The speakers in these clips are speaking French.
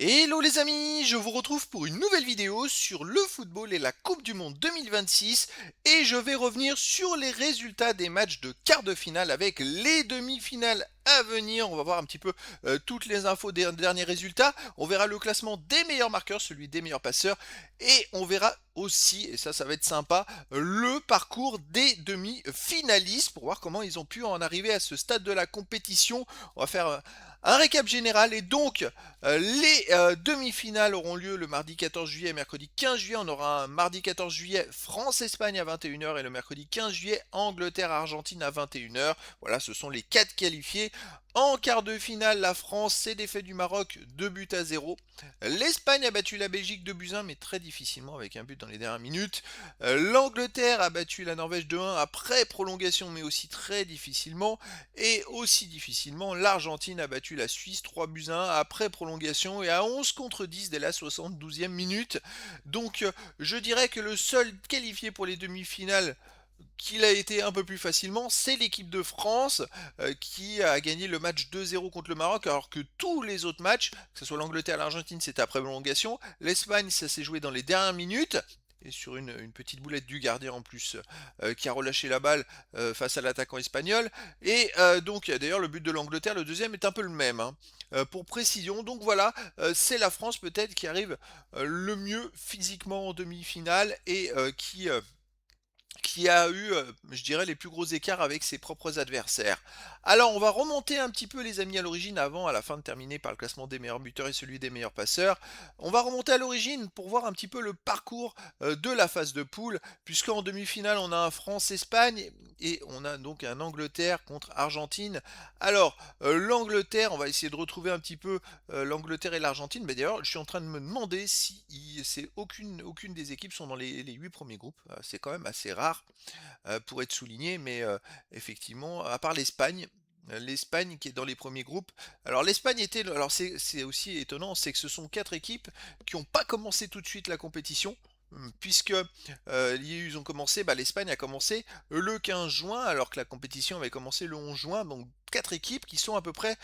Hello les amis, je vous retrouve pour une nouvelle vidéo sur le football et la Coupe du Monde 2026 et je vais revenir sur les résultats des matchs de quart de finale avec les demi-finales à venir. On va voir un petit peu toutes les infos des derniers résultats. On verra le classement des meilleurs marqueurs, celui des meilleurs passeurs et on verra aussi, et ça va être sympa, le parcours des demi-finalistes pour voir comment ils ont pu en arriver à ce stade de la compétition. On va faire un récap général et donc les demi-finales auront lieu le mardi 14 juillet et mercredi 15 juillet. On aura un mardi 14 juillet France-Espagne à 21h et le mercredi 15 juillet Angleterre-Argentine à 21h. Voilà, ce sont les 4 qualifiés. En quart de finale, la France s'est défaite du Maroc 2 buts à 0. L'Espagne a battu la Belgique 2 buts à 1, mais très difficilement avec un but dans les dernières minutes. L'Angleterre a battu la Norvège 2-1 après prolongation, mais aussi très difficilement. Et aussi difficilement, l'Argentine a battu la Suisse 3 buts à 1 après prolongation et à 11 contre 10 dès la 72e minute. Donc je dirais que le seul qualifié pour les demi-finales qu'il a été un peu plus facilement, c'est l'équipe de France qui a gagné le match 2-0 contre le Maroc, alors que tous les autres matchs, que ce soit l'Angleterre, l'Argentine, c'était après prolongation, l'Espagne, ça s'est joué dans les dernières minutes, et sur une petite boulette du gardien en plus, qui a relâché la balle face à l'attaquant espagnol. Et donc d'ailleurs le but de l'Angleterre, le deuxième, est un peu le même, hein. Pour précision, donc voilà, c'est la France peut-être qui arrive le mieux physiquement en demi-finale et qui a eu, je dirais, les plus gros écarts avec ses propres adversaires. Alors, on va remonter un petit peu, les amis, à l'origine, avant, à la fin de terminer par le classement des meilleurs buteurs et celui des meilleurs passeurs. On va remonter à l'origine pour voir un petit peu le parcours de la phase de poule, puisqu'en demi-finale, on a un France-Espagne et on a donc un Angleterre contre Argentine. Alors, l'Angleterre, on va essayer de retrouver un petit peu l'Angleterre et l'Argentine. Mais d'ailleurs, je suis en train de me demander si c'est aucune des équipes sont dans les 8 premiers groupes. C'est quand même assez rare pour être souligné, mais effectivement, à part l'Espagne. L'Espagne qui est dans les premiers groupes. Alors l'Espagne était, alors c'est aussi étonnant, c'est que ce sont 4 équipes qui n'ont pas commencé tout de suite la compétition, puisque ils ont commencé, l'Espagne a commencé le 15 juin, alors que la compétition avait commencé le 11 juin, donc 4 équipes qui sont à peu près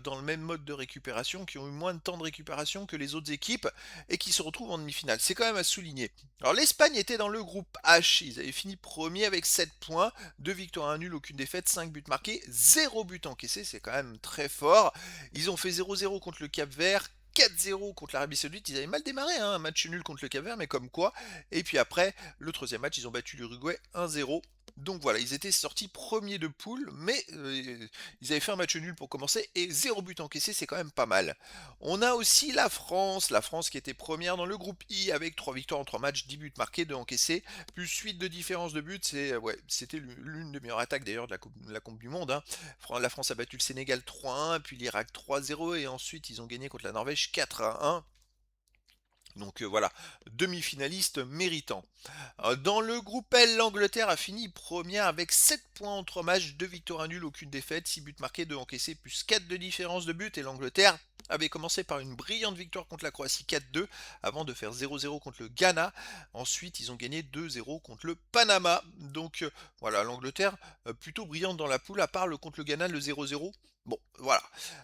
dans le même mode de récupération, qui ont eu moins de temps de récupération que les autres équipes, et qui se retrouvent en demi-finale. C'est quand même à souligner. Alors l'Espagne était dans le groupe H, ils avaient fini premier avec 7 points, 2 victoires, 1 nul, aucune défaite, 5 buts marqués, 0 but encaissé, c'est quand même très fort. Ils ont fait 0-0 contre le Cap-Vert, 4-0 contre l'Arabie Saoudite. Ils avaient mal démarré, hein, un match nul contre le Cap-Vert, mais comme quoi. Et puis après, le troisième match, ils ont battu l'Uruguay 1-0. Donc voilà, ils étaient sortis premiers de poule, mais ils avaient fait un match nul pour commencer et 0 but encaissé, c'est quand même pas mal. On a aussi la France qui était première dans le groupe I avec 3 victoires en 3 matchs, 10 buts marqués, 2 encaissés, plus 8 de différence de buts. C'était l'une des meilleures attaques d'ailleurs de la Coupe du Monde, hein. La France a battu le Sénégal 3-1, puis l'Irak 3-0, et ensuite ils ont gagné contre la Norvège 4-1. Donc voilà, demi-finaliste méritant. Dans le groupe L, l'Angleterre a fini première avec 7 points en 3 matchs, 2 victoires, 1 nul, aucune défaite, 6 buts marqués, 2 encaissés, plus 4 de différence de but. Et l'Angleterre avait commencé par une brillante victoire contre la Croatie 4-2 avant de faire 0-0 contre le Ghana. Ensuite, ils ont gagné 2-0 contre le Panama. Donc voilà, l'Angleterre plutôt brillante dans la poule, à part le contre le Ghana, le 0-0. Bon, voilà.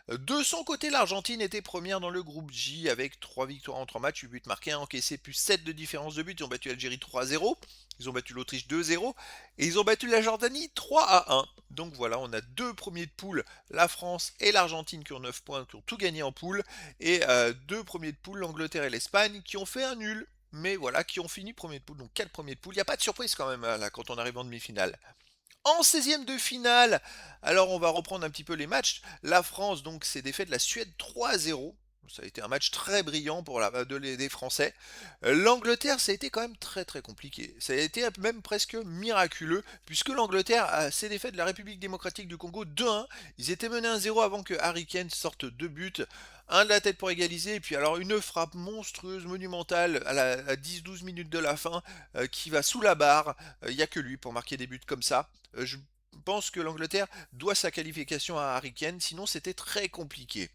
De son côté, l'Argentine était première dans le groupe J avec 3 victoires en 3 matchs, 8 buts marqués, 1 encaissé, plus 7 de différence de but. Ils ont battu l'Algérie 3-0, ils ont battu l'Autriche 2-0 et ils ont battu la Jordanie 3-1. Donc voilà, on a 2 premiers de poule, la France et l'Argentine qui ont 9 points, qui ont tout gagné en poule, et 2 premiers de poule, l'Angleterre et l'Espagne, qui ont fait un nul, mais voilà, qui ont fini premier de poule, donc 4 premiers de poule. Il n'y a pas de surprise quand même là quand on arrive en demi-finale. En 16e de finale, alors on va reprendre un petit peu les matchs. La France donc s'est défaite de la Suède 3-0. Ça a été un match très brillant pour des Français. L'Angleterre, ça a été quand même très très compliqué. Ça a été même presque miraculeux, puisque l'Angleterre s'est défaite de la République démocratique du Congo 2-1. Ils étaient menés 1-0 avant que Harry Kane sorte 2 buts. Un de la tête pour égaliser, et puis alors une frappe monstrueuse, monumentale, à 10-12 minutes de la fin, qui va sous la barre. Il n'y a que lui pour marquer des buts comme ça. Je pense que l'Angleterre doit sa qualification à Harry Kane, sinon c'était très compliqué.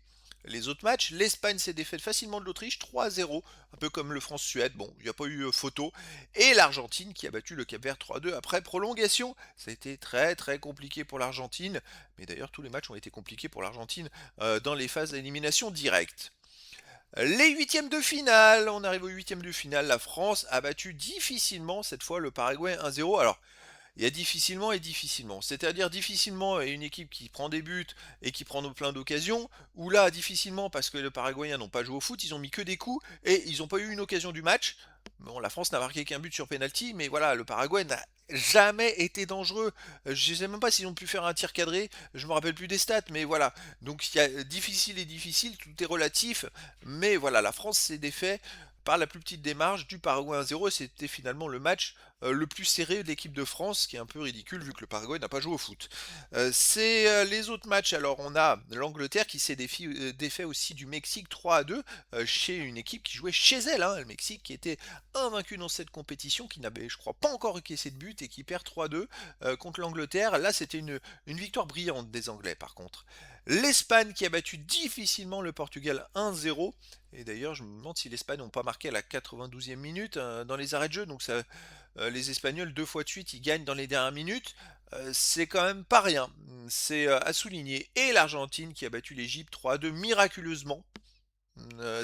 Les autres matchs, l'Espagne s'est défaite facilement de l'Autriche 3-0, un peu comme le France-Suède, bon, il n'y a pas eu photo, et l'Argentine qui a battu le Cap-Vert 3-2 après prolongation. Ça a été très très compliqué pour l'Argentine, mais d'ailleurs tous les matchs ont été compliqués pour l'Argentine dans les phases d'élimination directe. Les huitièmes de finale, on arrive aux huitièmes de finale. La France a battu difficilement cette fois le Paraguay 1-0. Alors, il y a difficilement et difficilement. C'est-à-dire difficilement une équipe qui prend des buts et qui prend plein d'occasions, ou là difficilement parce que les Paraguayens n'ont pas joué au foot, ils ont mis que des coups et ils n'ont pas eu une occasion du match. Bon, la France n'a marqué qu'un but sur penalty, mais voilà, le Paraguay n'a jamais été dangereux. Je ne sais même pas s'ils ont pu faire un tir cadré, je me rappelle plus des stats, mais voilà. Donc il y a difficile et difficile, tout est relatif, mais voilà, la France s'est défait par la plus petite démarche du Paraguay 1-0 et c'était finalement le match le plus serré de l'équipe de France, ce qui est un peu ridicule vu que le Paraguay n'a pas joué au foot. C'est les autres matchs, alors on a l'Angleterre qui s'est défait aussi du Mexique 3-2 chez une équipe qui jouait chez elle, hein, le Mexique qui était invaincu dans cette compétition, qui n'avait je crois pas encore encaissé de but et qui perd 3-2 contre l'Angleterre. Là c'était une victoire brillante des Anglais par contre. L'Espagne qui a battu difficilement le Portugal 1-0. Et d'ailleurs, je me demande si l'Espagne n'ont pas marqué à la 92e minute dans les arrêts de jeu. Donc ça, les Espagnols, deux fois de suite, ils gagnent dans les dernières minutes. C'est quand même pas rien. C'est à souligner. Et l'Argentine qui a battu l'Égypte 3-2 miraculeusement.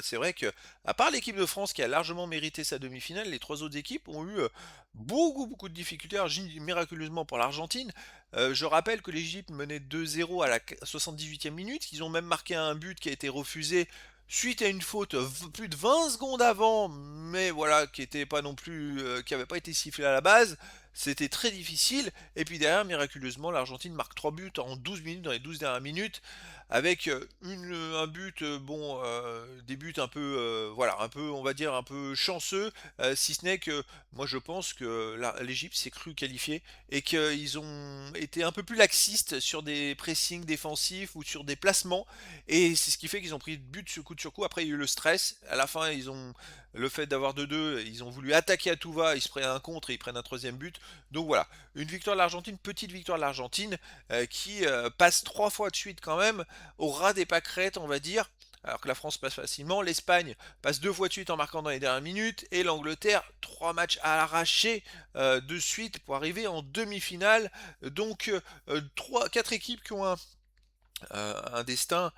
C'est vrai que, à part l'équipe de France qui a largement mérité sa demi-finale, les trois autres équipes ont eu beaucoup de difficultés. Alors, miraculeusement pour l'Argentine, je rappelle que l'Égypte menait 2-0 à la 78e minute, qu'ils ont même marqué un but qui a été refusé suite à une faute plus de 20 secondes avant, mais voilà, qui était pas non plus, qui n'avait pas été sifflé à la base. C'était très difficile. Et puis derrière, miraculeusement, l'Argentine marque 3 buts en 12 minutes, dans les 12 dernières minutes avec un but, des buts un peu, voilà, un peu, on va dire, un peu chanceux, si ce n'est que moi je pense que l'Égypte s'est cru qualifiée et qu'ils ont été un peu plus laxistes sur des pressings défensifs ou sur des placements, et c'est ce qui fait qu'ils ont pris but sur coup. Après, il y a eu le stress. À la fin, ils ont le fait d'avoir 2-2, ils ont voulu attaquer à tout va, ils se prennent un contre et ils prennent un troisième but. Donc voilà, une victoire de l'Argentine, petite victoire de l'Argentine, qui passe trois fois de suite quand même au ras des pâquerettes, on va dire. Alors que la France passe facilement, l'Espagne passe deux fois de suite en marquant dans les dernières minutes, et l'Angleterre, trois matchs à l'arraché de suite pour arriver en demi-finale. Donc quatre équipes qui ont un destin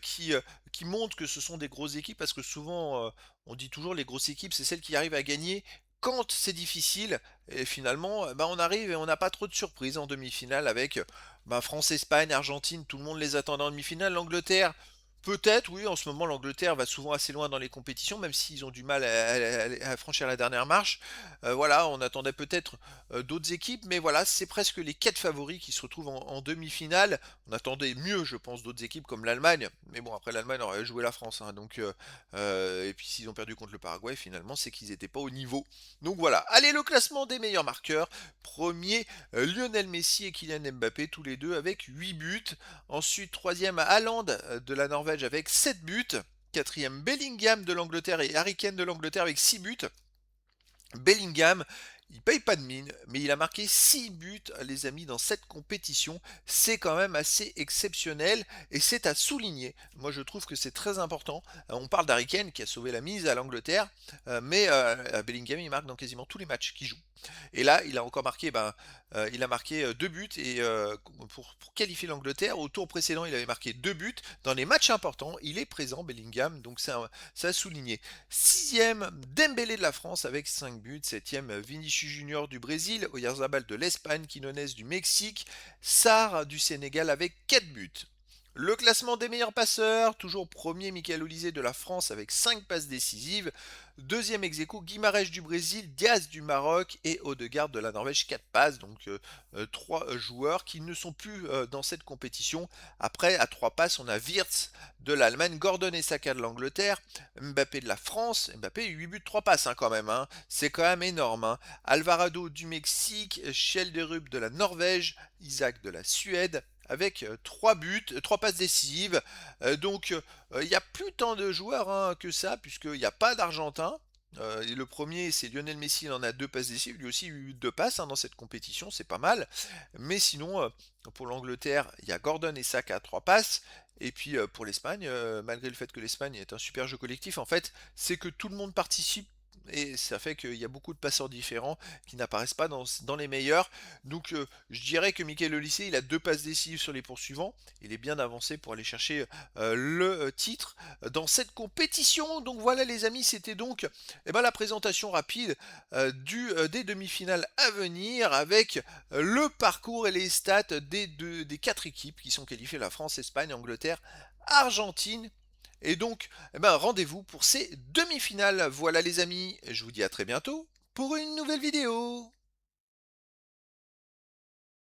qui montre que ce sont des grosses équipes, parce que souvent on dit toujours les grosses équipes c'est celles qui arrivent à gagner quand c'est difficile, et finalement bah, on arrive et on n'a pas trop de surprises en demi-finale avec bah, France, Espagne, Argentine, tout le monde les attendait en demi-finale. L'Angleterre, peut-être, oui, en ce moment l'Angleterre va souvent assez loin dans les compétitions, même s'ils ont du mal à franchir la dernière marche. Voilà, on attendait peut-être d'autres équipes, mais voilà, c'est presque les quatre favoris qui se retrouvent en demi-finale. On attendait mieux, je pense, d'autres équipes comme l'Allemagne, mais bon, après l'Allemagne aurait joué la France, hein, donc et puis s'ils ont perdu contre le Paraguay, finalement, c'est qu'ils n'étaient pas au niveau. Donc voilà, allez, le classement des meilleurs marqueurs. Premier, Lionel Messi et Kylian Mbappé, tous les deux avec 8 buts. Ensuite, troisième, Haaland de la Norvège avec 7 buts. Quatrième, Bellingham de l'Angleterre et Harry Kane de l'Angleterre avec 6 buts. Bellingham, il paye pas de mine, mais il a marqué 6 buts, les amis, dans cette compétition. C'est quand même assez exceptionnel et c'est à souligner. Moi, je trouve que c'est très important. On parle d'Harry Kane qui a sauvé la mise à l'Angleterre, mais Bellingham, il marque dans quasiment tous les matchs qu'il joue. Et là, il a encore marqué, il a marqué deux buts et pour qualifier l'Angleterre, au tour précédent, il avait marqué deux buts. Dans les matchs importants, il est présent, Bellingham, donc c'est à souligner. Sixième, Dembélé de la France avec 5 buts. Septième, Vinicius Junior du Brésil. Oyarzabal de l'Espagne. Quinones du Mexique. Sarr du Sénégal avec 4 buts. Le classement des meilleurs passeurs, toujours premier Michael Olise de la France avec 5 passes décisives. Deuxième ex aequo, Guimarães du Brésil, Diaz du Maroc et Odegaard de la Norvège, 4 passes. Donc 3 joueurs qui ne sont plus dans cette compétition. Après, à 3 passes, on a Wirtz de l'Allemagne, Gordon et Saka de l'Angleterre, Mbappé de la France. Mbappé, 8 buts, 3 passes hein, quand même. Hein. C'est quand même énorme. Hein. Alvarado du Mexique, Schelderup de la Norvège, Isaac de la Suède, avec 3 buts, 3 passes décisives. Donc il n'y a plus tant de joueurs hein, que ça, puisqu'il n'y a pas d'Argentin. Et le premier, c'est Lionel Messi, il en a deux passes décisives, lui aussi 8 de passes hein, dans cette compétition, c'est pas mal. Mais sinon, pour l'Angleterre, il y a Gordon et Saka à 3 passes. Et puis pour l'Espagne, malgré le fait que l'Espagne est un super jeu collectif, en fait, c'est que tout le monde participe et ça fait qu'il y a beaucoup de passeurs différents qui n'apparaissent pas dans les meilleurs. Donc je dirais que Michael Olise, il a 2 passes décisives sur les poursuivants. Il est bien avancé pour aller chercher, le, titre dans cette compétition. Donc voilà les amis, c'était donc, la présentation rapide, des demi-finales à venir avec, le parcours et les stats des 4 équipes qui sont qualifiées, la France, Espagne, Angleterre, Argentine. Et donc, rendez-vous pour ces demi-finales. Voilà les amis, je vous dis à très bientôt pour une nouvelle vidéo.